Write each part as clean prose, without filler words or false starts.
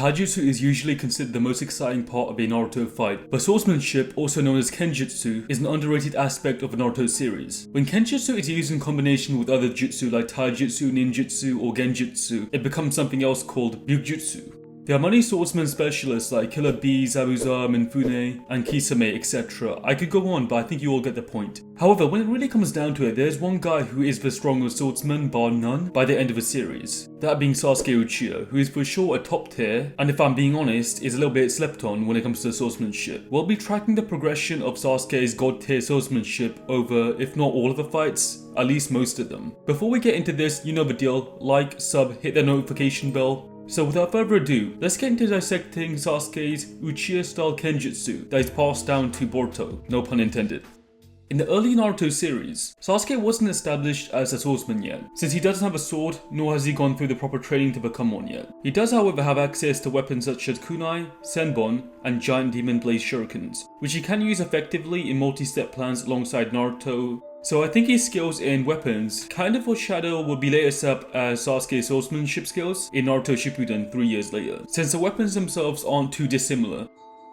Taijutsu is usually considered the most exciting part of a Naruto fight, but swordsmanship, also known as Kenjutsu, is an underrated aspect of a Naruto series. When Kenjutsu is used in combination with other jutsu like Taijutsu, Ninjutsu, or Genjutsu, it becomes something else called Ryujutsu. There are many swordsman specialists like Killer Bee, Zabuza, Minfune, and Kisame, etc. I could go on, but I think you all get the point. However, when it really comes down to it, there's one guy who is the strongest swordsman, bar none, by the end of the series. That being Sasuke Uchiha, who is for sure a top tier, and if I'm being honest, is a little bit slept on when it comes to swordsmanship. We'll be tracking the progression of Sasuke's god tier swordsmanship over, if not all of the fights, at least most of them. Before we get into this, you know the deal, like, sub, hit the notification bell. So without further ado, let's get into dissecting Sasuke's Uchiha-style Kenjutsu that is passed down to Boruto, no pun intended. In the early Naruto series, Sasuke wasn't established as a swordsman yet, since he doesn't have a sword, nor has he gone through the proper training to become one yet. He does however have access to weapons such as kunai, senbon, and giant demon blaze shurikens, which he can use effectively in multi-step plans alongside Naruto. So I think his skills in weapons kind of foreshadow what will be later set up as Sasuke's swordsmanship skills in Naruto Shippuden 3 years later, since the weapons themselves aren't too dissimilar.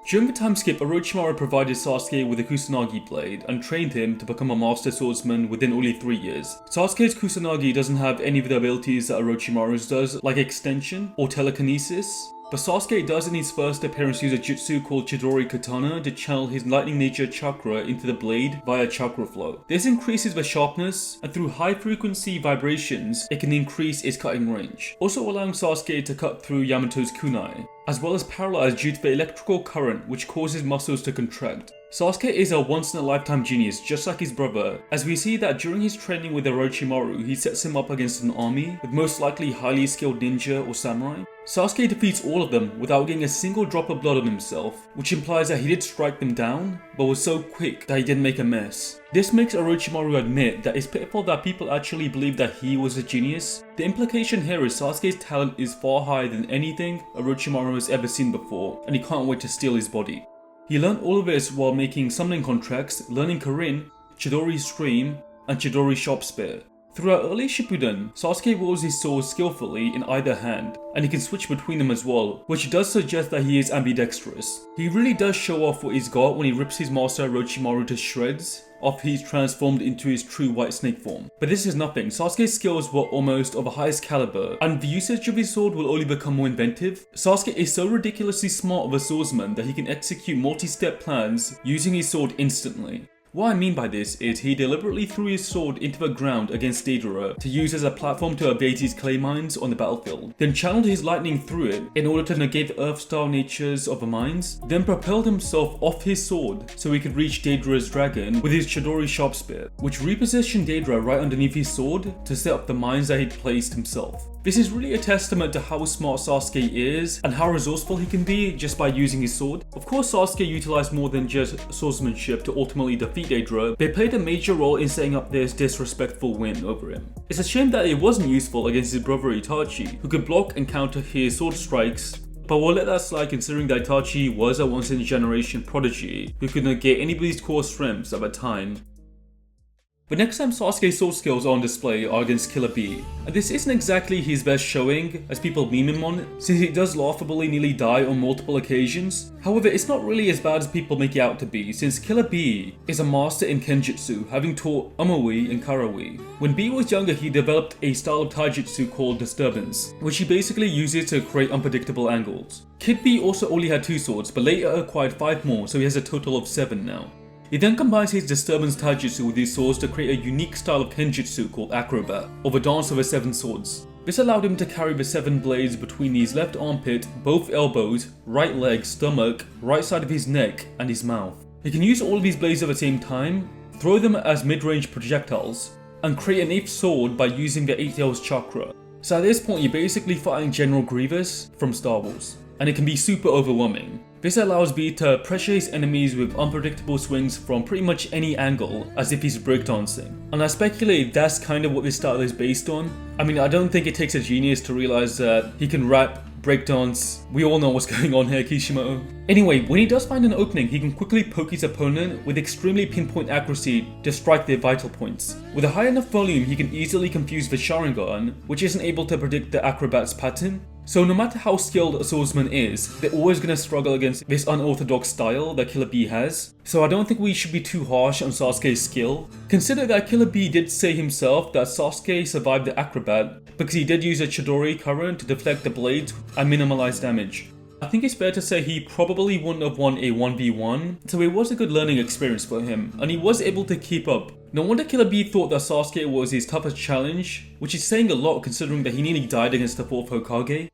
During the time skip, Orochimaru provided Sasuke with a Kusanagi blade and trained him to become a master swordsman within only 3 years. Sasuke's Kusanagi doesn't have any of the abilities that Orochimaru's does, like extension or telekinesis. But Sasuke does in his first appearance use a jutsu called Chidori Katana to channel his lightning nature chakra into the blade via chakra flow. This increases the sharpness, and through high frequency vibrations, it can increase its cutting range, also allowing Sasuke to cut through Yamato's kunai, as well as paralyze due to the electrical current which causes muscles to contract. Sasuke is a once-in-a-lifetime genius, just like his brother, as we see that during his training with Orochimaru, he sets him up against an army with most likely highly skilled ninja or samurai. Sasuke defeats all of them without getting a single drop of blood on himself, which implies that he did strike them down, but was so quick that he didn't make a mess. This makes Orochimaru admit that it's pitiful that people actually believe that he was a genius. The implication here is Sasuke's talent is far higher than anything Orochimaru has ever seen before, and he can't wait to steal his body. He learned all of this while making summoning contracts, learning Kirin, Chidori Stream, and Chidori Sharp Spear. Throughout early Shippuden, Sasuke wields his sword skillfully in either hand, and he can switch between them as well, which does suggest that he is ambidextrous. He really does show off what he's got when he rips his master Orochimaru to shreds after he's transformed into his true white snake form. But this is nothing. Sasuke's skills were almost of the highest caliber, and the usage of his sword will only become more inventive. Sasuke is so ridiculously smart of a swordsman that he can execute multi-step plans using his sword instantly. What I mean by this is he deliberately threw his sword into the ground against Deidara to use as a platform to evade his clay mines on the battlefield, then channeled his lightning through it in order to negate the earth-style natures of the mines, then propelled himself off his sword so he could reach Deidara's dragon with his Chidori Sharp Spear, which repositioned Deidara right underneath his sword to set up the mines that he'd placed himself. This is really a testament to how smart Sasuke is and how resourceful he can be just by using his sword. Of course, Sasuke utilized more than just swordsmanship to ultimately defeat Deidara. They played a major role in setting up this disrespectful win over him. It's a shame that it wasn't useful against his brother Itachi, who could block and counter his sword strikes, but we'll let that slide considering that Itachi was a once-in-a-generation prodigy who could negate anybody's core strengths at the time. But next time Sasuke's sword skills are on display are against Killer Bee, and this isn't exactly his best showing as people meme him on, since he does laughably nearly die on multiple occasions. However, it's not really as bad as people make it out to be, since Killer Bee is a master in Kenjutsu, having taught Amaui and Karaui. When Bee was younger, he developed a style of Taijutsu called Disturbance, which he basically uses to create unpredictable angles. Kid Bee also only had 2 swords, but later acquired 5 more, so he has a total of 7 now. He then combines his Disturbance Taijutsu with his swords to create a unique style of Kenjutsu called Acrobat, or the Dance of the 7 Swords. This allowed him to carry the 7 blades between his left armpit, both elbows, right leg, stomach, right side of his neck, and his mouth. He can use all of these blades at the same time, throw them as mid-range projectiles, and create an 8th sword by using the 8 Tails chakra. So at this point you're basically fighting General Grievous from Star Wars, and it can be super overwhelming. This allows Bee to pressure his enemies with unpredictable swings from pretty much any angle, as if he's breakdancing. And I speculate that's kind of what this style is based on. I mean, I don't think it takes a genius to realize that he can rap, breakdance. We all know what's going on here, Kishimoto. Anyway, when he does find an opening, he can quickly poke his opponent with extremely pinpoint accuracy to strike their vital points. With a high enough volume, he can easily confuse the Sharingan, which isn't able to predict the acrobat's pattern. So no matter how skilled a swordsman is, they're always going to struggle against this unorthodox style that Killer Bee has. So I don't think we should be too harsh on Sasuke's skill. Consider that Killer Bee did say himself that Sasuke survived the acrobat because he did use a Chidori current to deflect the blades and minimalize damage. I think it's fair to say he probably wouldn't have won a 1v1, so it was a good learning experience for him, and he was able to keep up. No wonder Killer Bee thought that Sasuke was his toughest challenge, which is saying a lot considering that he nearly died against the 4th Hokage.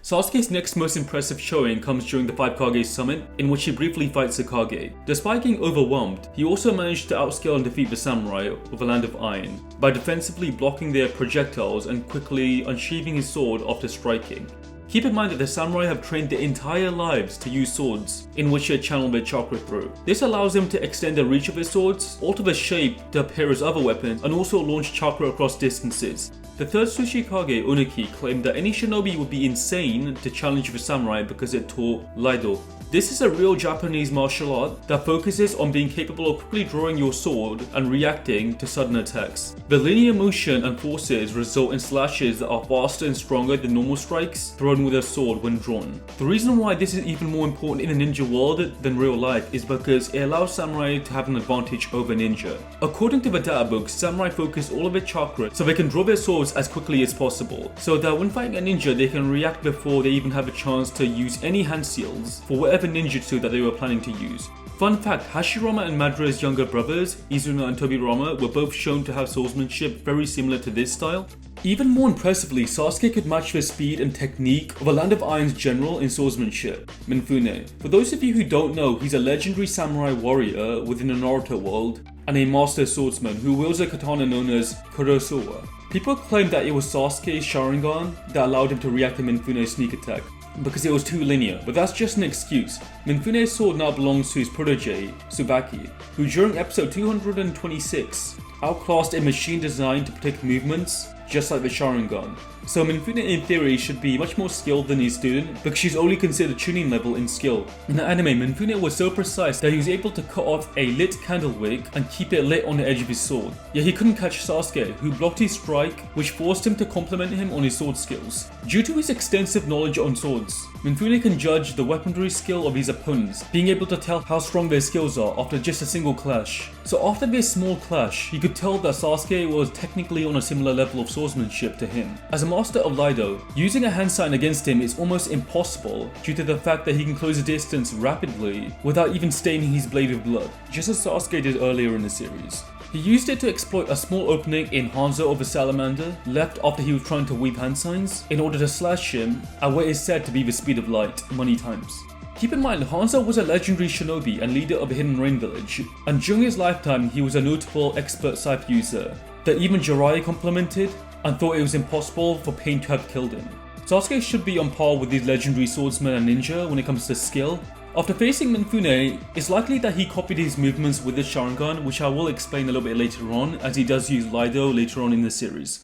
Sasuke's next most impressive showing comes during the 5 Kage summit, in which he briefly fights Sakage. Despite getting overwhelmed, he also managed to outscale and defeat the samurai of a land of iron by defensively blocking their projectiles and quickly unsheathing his sword after striking. Keep in mind that the samurai have trained their entire lives to use swords in which they channel their chakra through. This allows them to extend the reach of their swords, alter the shape to appear as other weapons, and also launch chakra across distances. The 3rd Tsuchikage Oniki claimed that any shinobi would be insane to challenge the samurai because it taught Raido. This is a real Japanese martial art that focuses on being capable of quickly drawing your sword and reacting to sudden attacks. The linear motion and forces result in slashes that are faster and stronger than normal strikes thrown with a sword when drawn. The reason why this is even more important in the ninja world than real life is because it allows samurai to have an advantage over ninja. According to the data books, samurai focus all of their chakra so they can draw their swords as quickly as possible, so that when fighting a ninja they can react before they even have a chance to use any hand seals for whatever ninjutsu that they were planning to use. Fun fact, Hashirama and Madara's younger brothers, Izuna and Tobirama, were both shown to have swordsmanship very similar to this style. Even more impressively, Sasuke could match the speed and technique of a Land of Iron's general in swordsmanship, Minfune. For those of you who don't know, he's a legendary samurai warrior within the Naruto world, and a master swordsman who wields a katana known as Kurosawa. People claim that it was Sasuke's Sharingan that allowed him to react to Minfune's sneak attack, because it was too linear, but that's just an excuse. Minfune's sword now belongs to his protege, Tsubaki, who during episode 226 outclassed a machine designed to predict movements, just like the Sharingan. So Minfune in theory should be much more skilled than his student because she's only considered tuning level in skill. In the anime, Minfune was so precise that he was able to cut off a lit candle wick and keep it lit on the edge of his sword. Yet he couldn't catch Sasuke, who blocked his strike, which forced him to compliment him on his sword skills. Due to his extensive knowledge on swords, Minfune can judge the weaponry skill of his opponents, being able to tell how strong their skills are after just a single clash. So after this small clash, he could tell that Sasuke was technically on a similar level of swordsmanship to him. As a master of Raido, using a hand sign against him is almost impossible due to the fact that he can close the distance rapidly without even staining his blade with blood, just as Sasuke did earlier in the series. He used it to exploit a small opening in Hanzo of the Salamander, left after he was trying to weave hand signs, in order to slash him at what is said to be the speed of light many times. Keep in mind, Hanzo was a legendary shinobi and leader of the Hidden Rain Village, and during his lifetime he was a notable expert scythe user that even Jiraiya complimented and thought it was impossible for Pain to have killed him. Sasuke should be on par with these legendary swordsmen and ninja when it comes to skill. After facing Minfune, it's likely that he copied his movements with the Sharingan, which I will explain a little bit later on, as he does use Raido later on in the series.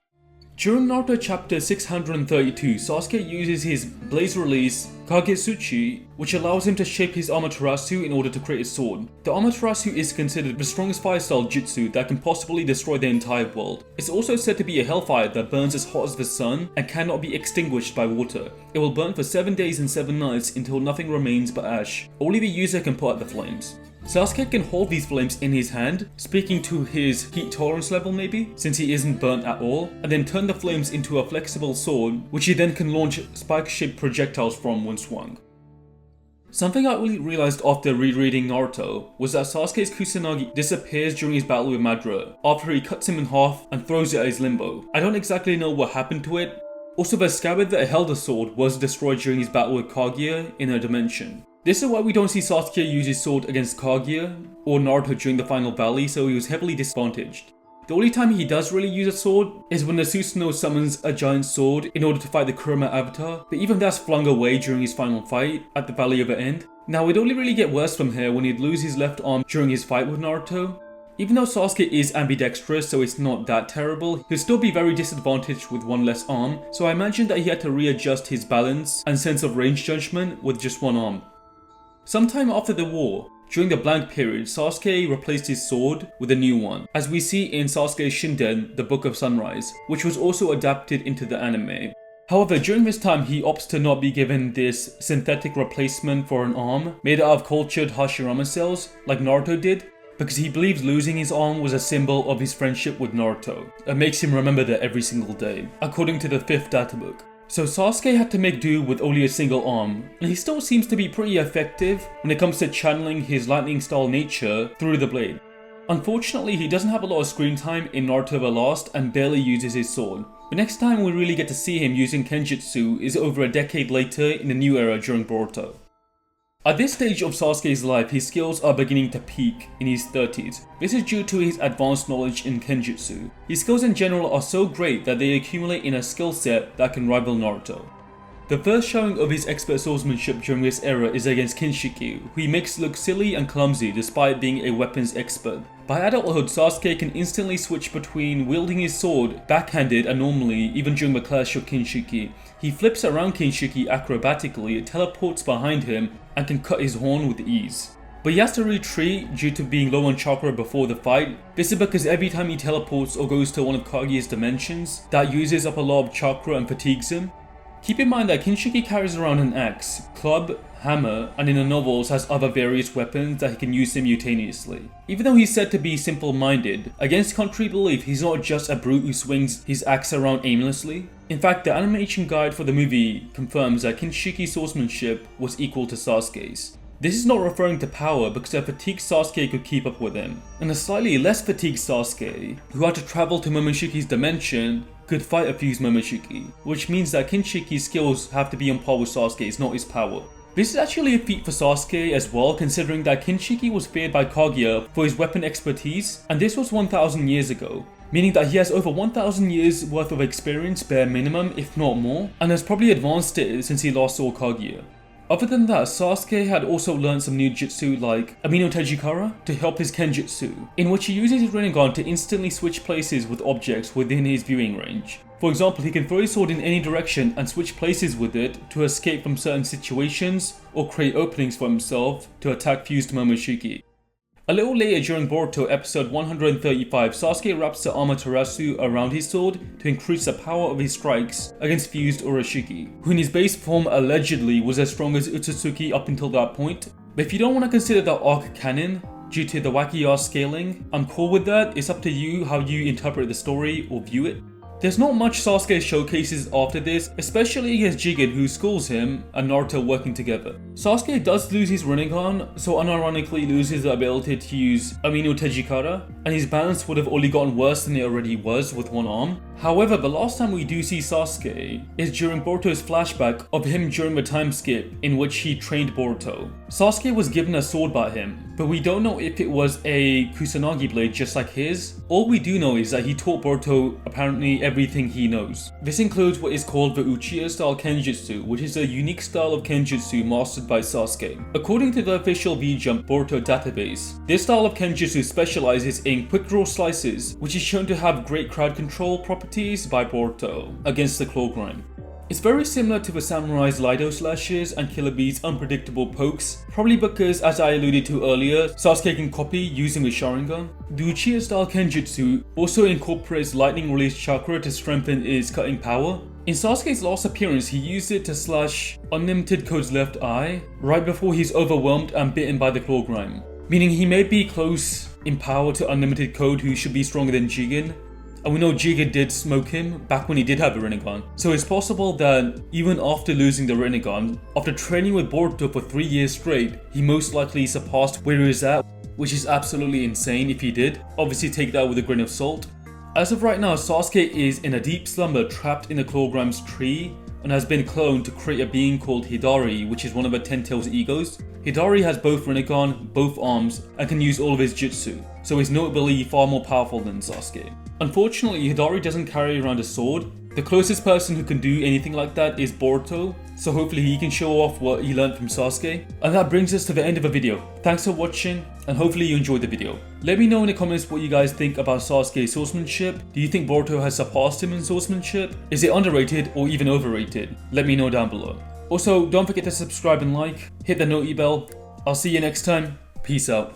During Naruto chapter 632, Sasuke uses his blaze release Kagetsuchi, which allows him to shape his Amaterasu in order to create a sword. The Amaterasu is considered the strongest fire style jutsu that can possibly destroy the entire world. It's also said to be a hellfire that burns as hot as the sun and cannot be extinguished by water. It will burn for 7 days and 7 nights until nothing remains but ash. Only the user can put out the flames. Sasuke can hold these flames in his hand, speaking to his heat tolerance level maybe, since he isn't burnt at all, and then turn the flames into a flexible sword, which he then can launch spike-shaped projectiles from when swung. Something I only realized after rereading Naruto was that Sasuke's Kusanagi disappears during his battle with Madara, after he cuts him in half and throws it at his limbo. I don't exactly know what happened to it. Also, the scabbard that held the sword was destroyed during his battle with Kaguya in a dimension. This is why we don't see Sasuke use his sword against Kaguya or Naruto during the final valley, so he was heavily disadvantaged. The only time he does really use a sword is when the Susanoo summons a giant sword in order to fight the Kurama avatar, but even that's flung away during his final fight at the Valley of the End. Now it'd only really get worse from here when he'd lose his left arm during his fight with Naruto. Even though Sasuke is ambidextrous, so it's not that terrible, he'll still be very disadvantaged with one less arm, so I imagine that he had to readjust his balance and sense of range judgment with just one arm. Sometime after the war, during the blank period, Sasuke replaced his sword with a new one, as we see in Sasuke Shinden, the Book of Sunrise, which was also adapted into the anime. However, during this time, he opts to not be given this synthetic replacement for an arm made out of cultured Hashirama cells like Naruto did, because he believes losing his arm was a symbol of his friendship with Naruto. It makes him remember that every single day, according to the 5th databook. So Sasuke had to make do with only a single arm, and he still seems to be pretty effective when it comes to channeling his lightning style nature through the blade. Unfortunately, he doesn't have a lot of screen time in Naruto the Last and barely uses his sword. The next time we really get to see him using Kenjutsu is over a decade later in the new era during Boruto. At this stage of Sasuke's life, his skills are beginning to peak in his 30s. This is due to his advanced knowledge in Kenjutsu. His skills in general are so great that they accumulate in a skill set that can rival Naruto. The first showing of his expert swordsmanship during this era is against Kinshiki, who he makes look silly and clumsy despite being a weapons expert. By adulthood, Sasuke can instantly switch between wielding his sword backhanded and normally, even during the clash of Kinshiki. He flips around Kinshiki acrobatically, teleports behind him, and can cut his horn with ease. But he has to retreat due to being low on chakra before the fight. This is because every time he teleports or goes to one of Kaguya's dimensions, that uses up a lot of chakra and fatigues him. Keep in mind that Kinshiki carries around an axe, club, hammer, and in the novels has other various weapons that he can use simultaneously. Even though he's said to be simple-minded, against contrary belief, he's not just a brute who swings his axe around aimlessly. In fact, the animation guide for the movie confirms that Kinshiki's swordsmanship was equal to Sasuke's. This is not referring to power because a fatigued Sasuke could keep up with him, and a slightly less fatigued Sasuke, who had to travel to Momoshiki's dimension, could fight a fused Momoshiki, which means that Kinshiki's skills have to be on par with Sasuke's, not his power. This is actually a feat for Sasuke as well, considering that Kinshiki was feared by Kaguya for his weapon expertise, and this was 1000 years ago, meaning that he has over 1000 years worth of experience bare minimum, if not more, and has probably advanced it since he last saw Kaguya. Other than that, Sasuke had also learned some new jutsu like Amino Tejikara to help his Kenjutsu, in which he uses his Rinnegan to instantly switch places with objects within his viewing range. For example, he can throw his sword in any direction and switch places with it to escape from certain situations or create openings for himself to attack fused Momoshiki. A little later during Boruto episode 135, Sasuke wraps the Amaterasu around his sword to increase the power of his strikes against fused Urashiki, who in his base form allegedly was as strong as Utsutsuki up until that point. But if you don't want to consider that arc canon, due to the wacky ass scaling, I'm cool with that. It's up to you how you interpret the story or view it. There's not much Sasuke showcases after this, especially against Jigen, who schools him and Naruto working together. Sasuke does lose his Rinnegan, so unironically loses the ability to use Amino Tejikara, and his balance would have only gotten worse than it already was with one arm. However, the last time we do see Sasuke is during Boruto's flashback of him during the time skip in which he trained Boruto. Sasuke was given a sword by him, but we don't know if it was a Kusanagi blade just like his. All we do know is that he taught Boruto apparently everything he knows. This includes what is called the Uchiha style Kenjutsu, which is a unique style of Kenjutsu mastered by Sasuke. According to the official V-Jump Boruto database, this style of Kenjutsu specializes in quick draw slices, which is shown to have great crowd control properties by Boruto against the claw grind. It's very similar to the samurai's Lido slashes and Killer Bee's unpredictable pokes, probably because, as I alluded to earlier, Sasuke can copy using the Sharingan. The Uchiha style Kenjutsu also incorporates lightning release chakra to strengthen its cutting power. In Sasuke's last appearance, he used it to slash Unlimited Code's left eye, right before he's overwhelmed and bitten by the claw grime, meaning he may be close in power to Unlimited Code, who should be stronger than Jigen. And we know Jigen did smoke him back when he did have the Rinnegan. So it's possible that even after losing the Rinnegan, after training with Boruto for 3 years straight, he most likely surpassed where he was at, which is absolutely insane if he did. Obviously take that with a grain of salt. As of right now, Sasuke is in a deep slumber trapped in the Claw Grime's tree and has been cloned to create a being called Hidari, which is one of the Ten Tails egos. Hidari has both Rinnegan, both arms, and can use all of his jutsu, so he's notably far more powerful than Sasuke. Unfortunately, Hidari doesn't carry around a sword. The closest person who can do anything like that is Boruto, so hopefully he can show off what he learned from Sasuke. And that brings us to the end of the video. Thanks for watching, and hopefully you enjoyed the video. Let me know in the comments what you guys think about Sasuke's swordsmanship. Do you think Boruto has surpassed him in swordsmanship? Is it underrated or even overrated? Let me know down below. Also, don't forget to subscribe and like, hit the noty bell. I'll see you next time. Peace out.